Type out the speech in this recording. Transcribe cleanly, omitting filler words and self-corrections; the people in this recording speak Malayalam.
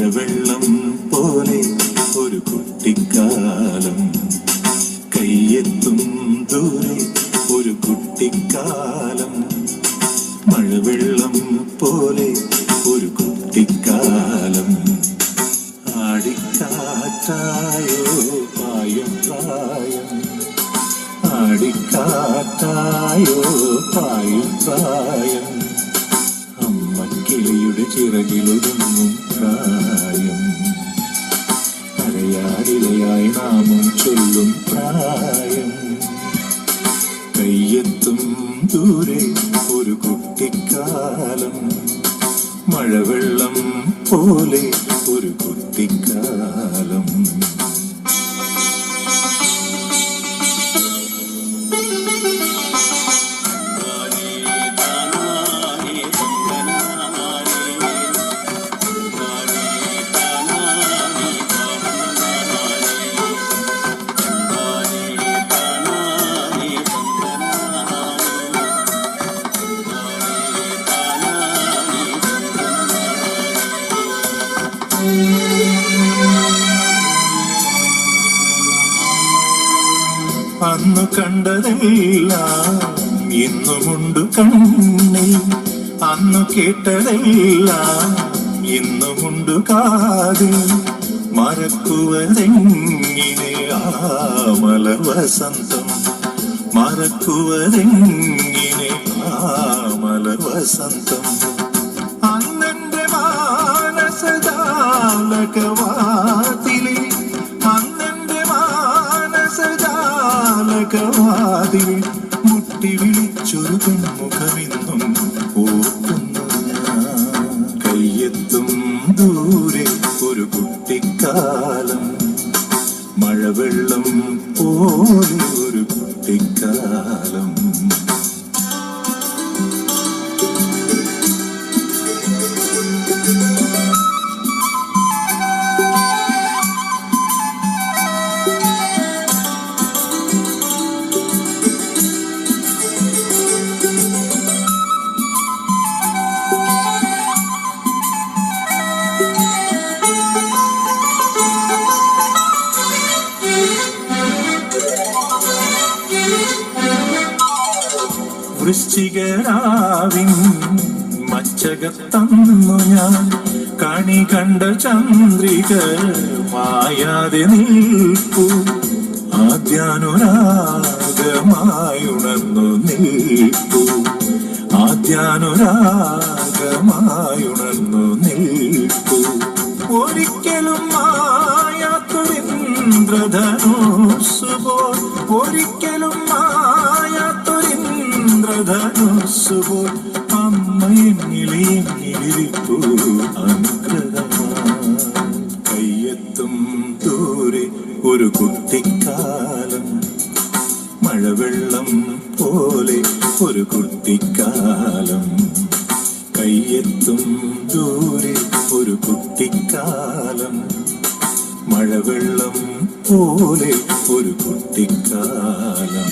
മഴവെള്ളം പോലെ ഒരു കുട്ടിക്കാലം, കയ്യെത്തും ദൂരെ ഒരു കുട്ടിക്കാലം. മഴവെള്ളം പോലെ ഒരു കുട്ടിക്കാലം. ആടിക്കാറ്റായോ പായും പ്രായം, ആടിക്കാറ്റായോ പായും പ്രായം. അമ്മക്കിളിയുടെ ചിറകിലൊതുങ്ങും പ്രായം, അരയാടിലയായി നാമം ചൊല്ലും പ്രായം. കയ്യെത്തും ദൂരെ ഒരു കുട്ടിക്കാലം, മഴവെള്ളം പോലെ ഒരു കുട്ടിക്കാലം. അന്നു കണ്ടതെല്ലാം ഇന്നുമുണ്ട് കണ്ണിൽ, അന്നു കേട്ടതെല്ലാം ഇന്നുമുണ്ട് കാതിൽ. മറക്കുവതെങ്ങിനെ ആ മലർ വസന്തം, മറക്കുവതെങ്ങിനെ ആ മലർ വസന്തം. അന്നെന്റെ മാനസജാലകവാതിലിൽ, അന്നെന്റെ മാനസജാലകവാതിൽ മുട്ടി വിളിച്ചൊരു പെൺമുഖമെന്നും ഓർക്കുന്നു ഞാൻ. കയ്യെത്തും ദൂരെ ഒരു കുട്ടിക്കാലം, മഴവെള്ളം പോലെ ഒരു കുട്ടിക്കാലം. വൃശ്ചികരാവിൻ മച്ചകത്തന്നു ഞാൻ കണി കണ്ട ചന്ദ്രിക മായാതെ നിൽപ്പു. ആദ്യാനുരാഗമായുണർന്നു നിൽപ്പു, ആദ്യാനുരാഗമായുണർന്നു നിൽപ്പു. ഒരിക്കലും മായാത്തൊരിന്ദ്രധനുസ്സുപോൽ, ഒരിക്കലും മായാത്തൊരിന്ദ്രധനുസ്സുപോൽ അമ്മയെന്നിലിരിപ്പു അനുഗ്രഹമായി. കയ്യെത്തും ദൂരെ ഒരു കുട്ടിക്കാലം, മഴവെള്ളം പോലെ ഒരു കുട്ടിക്കാലം. കയ്യെത്തും ദൂരെ ഒരു കുട്ടിക്കാലം, മഴവെള്ളം പോലെ ഒരു കുട്ടിക്കാലം.